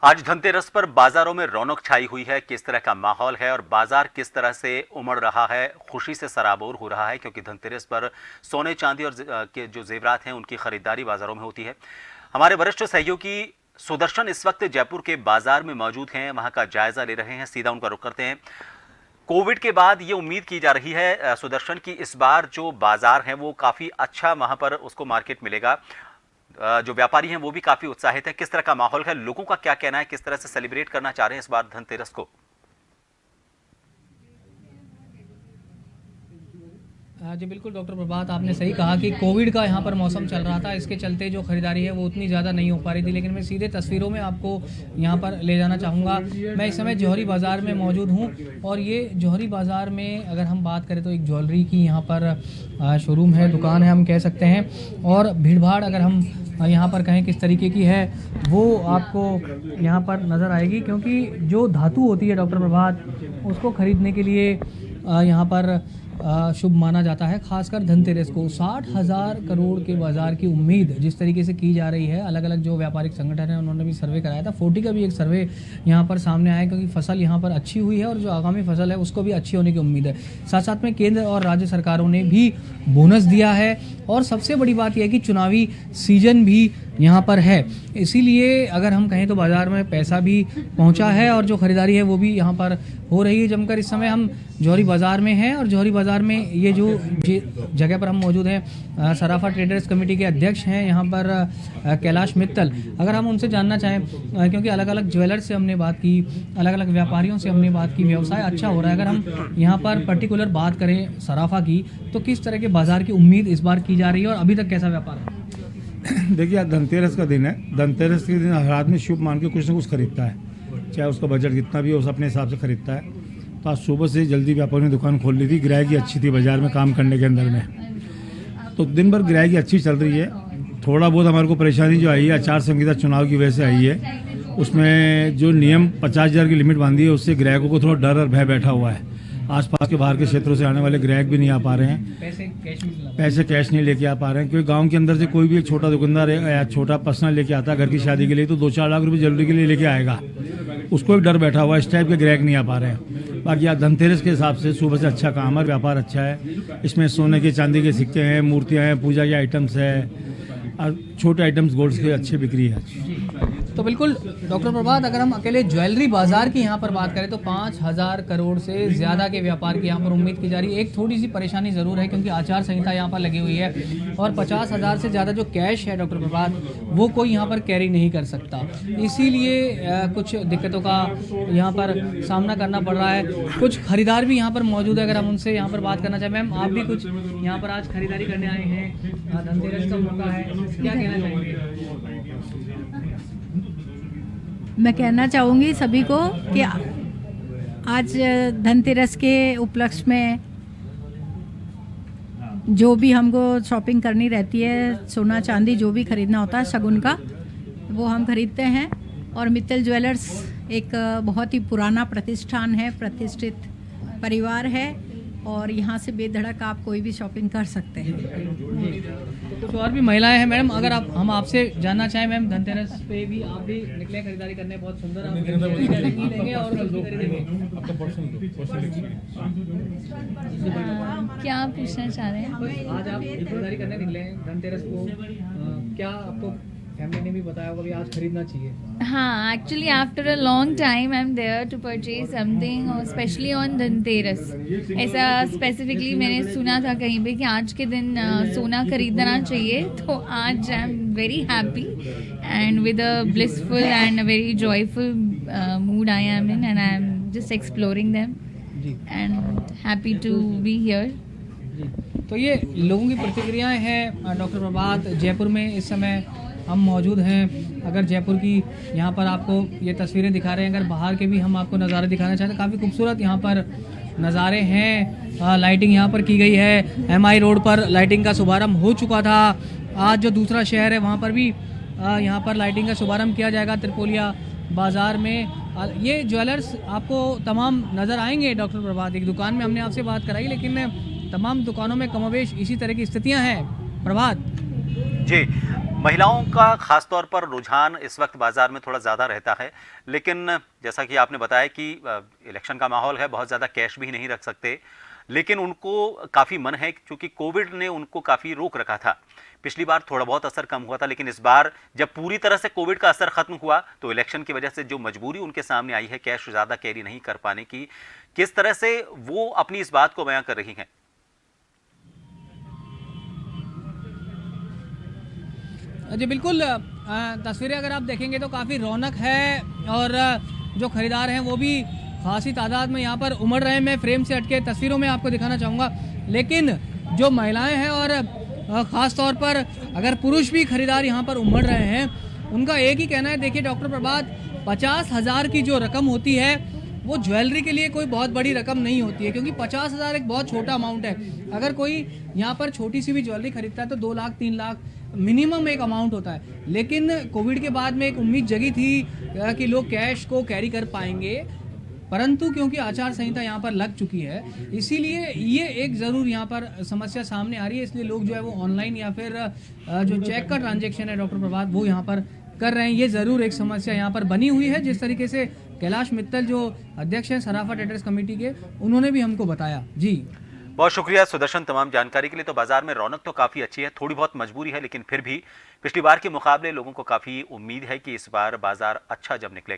आज धनतेरस पर बाजारों में रौनक छाई हुई है। किस तरह का माहौल है और बाजार किस तरह से उमड़ रहा है, खुशी से सराबोर हो रहा है, क्योंकि धनतेरस पर सोने चांदी और के जो जेवरात हैं उनकी खरीदारी बाजारों में होती है। हमारे वरिष्ठ सहयोगी सुदर्शन इस वक्त जयपुर के बाजार में मौजूद हैं, वहां का जायजा ले रहे हैं। सीधा उनका रुख करते हैं। कोविड के बाद ये उम्मीद की जा रही है सुदर्शन की इस बार जो बाजार है वो काफी अच्छा वहां पर उसको मार्केट मिलेगा। जो व्यापारी हैं वो भी काफी उत्साहित है। किस तरह का माहौल है, लोगों का क्या कहना है, किस तरह से सेलिब्रेट करना चाह रहे हैं इस बार धनतेरस को? जी बिल्कुल डॉक्टर प्रभात, आपने सही कहा कि कोविड का यहाँ पर मौसम चल रहा था, इसके चलते जो खरीदारी है वो उतनी ज़्यादा नहीं हो पा रही थी। लेकिन मैं सीधे तस्वीरों में आपको यहाँ पर ले जाना चाहूँगा। मैं इस समय जौहरी बाज़ार में मौजूद हूँ और ये जौहरी बाज़ार में अगर हम बात करें तो एक ज्वेलरी की यहाँ पर शोरूम है, दुकान है हम कह सकते हैं। और भीड़ भाड़ अगर हम यहाँ पर कहें किस तरीके की है वो आपको यहाँ पर नज़र आएगी, क्योंकि जो धातु होती है डॉक्टर प्रभात, उसको ख़रीदने के लिए यहाँ पर शुभ माना जाता है। खासकर धनतेरस को 60,000 करोड़ के बाजार की उम्मीद जिस तरीके से की जा रही है, अलग अलग जो व्यापारिक संगठन है उन्होंने भी सर्वे कराया था। 40 का भी एक सर्वे यहाँ पर सामने आया, क्योंकि फसल यहाँ पर अच्छी हुई है और जो आगामी फसल है उसको भी अच्छी होने की उम्मीद है। साथ साथ में केंद्र और राज्य सरकारों ने भी बोनस दिया है और सबसे बड़ी बात यह है कि चुनावी सीजन भी यहाँ पर है, इसीलिए अगर हम कहें तो बाज़ार में पैसा भी पहुँचा है और जो ख़रीदारी है वो भी यहाँ पर हो रही है जमकर। इस समय हम जौहरी बाज़ार में हैं और जौहरी बाज़ार में ये जो जगह पर हम मौजूद हैं, सराफा ट्रेडर्स कमेटी के अध्यक्ष हैं यहाँ पर कैलाश मित्तल। अगर हम उनसे जानना चाहें, क्योंकि अलग अलग ज्वेलर्स से हमने बात की, अलग अलग व्यापारियों से हमने बात की, व्यवसाय अच्छा हो रहा है। अगर हम यहाँ पर पर्टिकुलर बात करें सराफा की, तो किस तरह के बाज़ार की उम्मीद इस बार की जा रही है और अभी तक कैसा व्यापार है? देखिए, आज धनतेरस का दिन है। धनतेरस के दिन हर आदमी शुभ मान के कुछ ना कुछ खरीदता है, चाहे उसका बजट कितना भी हो, उस अपने हिसाब से खरीदता है। तो आज सुबह से जल्दी व्यापारी ने दुकान खोल ली थी, ग्राहकी अच्छी थी बाजार में काम करने के अंदर में, तो दिन भर ग्राहकी अच्छी चल रही है। थोड़ा बहुत हमारे को परेशानी जो आई है आचार संहिता चुनाव की वजह से आई है, उसमें जो नियम 50,000 की लिमिट बांधी है उससे ग्राहकों को थोड़ा डर और भय बैठा हुआ है। आसपास के बाहर के क्षेत्रों से आने वाले ग्राहक भी नहीं आ पा रहे हैं, पैसे कैश नहीं लेके आ पा रहे हैं, क्योंकि गांव के अंदर से कोई भी एक छोटा दुकानदार या छोटा पर्सनल लेके आता है घर की शादी के लिए, तो 2-4 लाख रुपए ज्वेलरी के लिए लेके आएगा, उसको एक डर बैठा हुआ है। इस टाइप के ग्राहक नहीं आ पा रहे हैं। बाकी आज धनतेरस के हिसाब से सुबह से अच्छा काम है, व्यापार अच्छा है। इसमें सोने के चांदी के सिक्के हैं, मूर्तियाँ हैं, पूजा के आइटम्स है और छोटे आइटम्स गोल्ड के अच्छी बिक्री है। तो बिल्कुल डॉक्टर प्रभात, अगर हम अकेले ज्वेलरी बाजार की यहाँ पर बात करें तो 5,000 करोड़ से ज़्यादा के व्यापार की यहाँ पर उम्मीद की जा रही है। एक थोड़ी सी परेशानी ज़रूर है, क्योंकि आचार संहिता यहाँ पर लगी हुई है और 50,000 से ज़्यादा जो कैश है डॉक्टर प्रभात, वो कोई यहाँ पर कैरी नहीं कर सकता, इसीलिए कुछ दिक्कतों का यहाँ पर सामना करना पड़ रहा है। कुछ खरीदार भी यहाँ पर मौजूद है, अगर हम उनसे यहाँ पर बात करना चाहें। मैम, आप भी कुछ यहाँ पर आज खरीदारी करने आए हैं, धनतेरस का मौका है, क्या कहना चाहेंगे? मैं कहना चाहूँगी सभी को कि आज धनतेरस के उपलक्ष्य में जो भी हमको शॉपिंग करनी रहती है, सोना चांदी जो भी खरीदना होता है शगुन का, वो हम खरीदते हैं। और मित्तल ज्वेलर्स एक बहुत ही पुराना प्रतिष्ठान है, प्रतिष्ठित परिवार है और यहाँ से बेधड़क आप कोई भी शॉपिंग कर सकते हैं। कुछ और भी महिलाएं हैं मैडम, अगर आप हम आपसे जानना चाहें मैम, धनतेरस पे भी आप भी निकले खरीदारी करने, बहुत सुंदर आप लेंगे और क्या पूछना चाह रहे हैं? आज आप खरीदारी करने निकले हैं धनतेरस को, क्या आपको फैमिली ने भी बताया होगा कि आज खरीदना चाहिए? हाँ, actually after a long time I am there to purchase something, specially on Dhanteras. ऐसा स्पेसिफिकली मैंने सुना था कहीं पे कि आज के दिन सोना खरीदना चाहिए, तो आज I am very happy and with a blissful and a very joyful mood I am in, and I am just exploring them and happy to be here. तो ये लोगों की प्रतिक्रियाएं हैं डॉक्टर प्रभात। जयपुर में इस समय हम मौजूद हैं। अगर जयपुर की यहाँ पर आपको ये तस्वीरें दिखा रहे हैं, अगर बाहर के भी हम आपको नज़ारे दिखाना चाहते हैं, काफ़ी खूबसूरत यहाँ पर नज़ारे हैं। लाइटिंग यहाँ पर की गई है, MI रोड पर लाइटिंग का शुभारंभ हो चुका था। आज जो दूसरा शहर है वहाँ पर भी यहाँ पर लाइटिंग का शुभारंभ किया जाएगा, त्रिपोलिया बाज़ार में। ये ज्वेलर्स आपको तमाम नज़र आएंगे डॉक्टर प्रभात। एक दुकान में हमने आपसे बात कराई, लेकिन तमाम दुकानों में कमोवेश इसी तरह की स्थितियाँ हैं। प्रभात जी, महिलाओं का खासतौर पर रुझान इस वक्त बाजार में थोड़ा ज़्यादा रहता है, लेकिन जैसा कि आपने बताया कि इलेक्शन का माहौल है, बहुत ज़्यादा कैश भी नहीं रख सकते, लेकिन उनको काफ़ी मन है क्योंकि कोविड ने उनको काफ़ी रोक रखा था। पिछली बार थोड़ा बहुत असर कम हुआ था, लेकिन इस बार जब पूरी तरह से कोविड का असर खत्म हुआ तो इलेक्शन की वजह से जो मजबूरी उनके सामने आई है कैश ज़्यादा कैरी नहीं कर पाने की, किस तरह से वो अपनी इस बात को बयां कर रही हैं? जी बिल्कुल, तस्वीरें अगर आप देखेंगे तो काफ़ी रौनक है और जो खरीदार हैं वो भी खासी तादाद में यहाँ पर उमड़ रहे हैं। मैं फ्रेम से हटके तस्वीरों में आपको दिखाना चाहूँगा, लेकिन जो महिलाएं हैं और ख़ास तौर पर अगर पुरुष भी खरीदार यहाँ पर उमड़ रहे हैं, उनका एक ही कहना है। देखिए डॉक्टर प्रभात, 50,000 की जो रकम होती है वो ज्वेलरी के लिए कोई बहुत बड़ी रकम नहीं होती है, क्योंकि 50,000 एक बहुत छोटा अमाउंट है। अगर कोई यहाँ पर छोटी सी भी ज्वेलरी खरीदता है तो 2 लाख 3 लाख मिनिमम एक अमाउंट होता है। लेकिन कोविड के बाद में एक उम्मीद जगी थी कि लोग कैश को कैरी कर पाएंगे, परंतु क्योंकि आचार संहिता यहाँ पर लग चुकी है, इसीलिए ये एक ज़रूर यहाँ पर समस्या सामने आ रही है। इसलिए लोग जो है वो ऑनलाइन या फिर जो चेक का ट्रांजैक्शन है डॉक्टर प्रभात वो यहाँ पर कर रहे हैं। ये ज़रूर एक समस्या यहाँ पर बनी हुई है, जिस तरीके से कैलाश मित्तल जो अध्यक्ष हैं सराफा ट्रेडर्स कमेटी के, उन्होंने भी हमको बताया। जी बहुत शुक्रिया सुदर्शन तमाम जानकारी के लिए। तो बाजार में रौनक तो काफ़ी अच्छी है, थोड़ी बहुत मजबूरी है, लेकिन फिर भी पिछली बार के मुकाबले लोगों को काफ़ी उम्मीद है कि इस बार बाजार अच्छा जब निकले।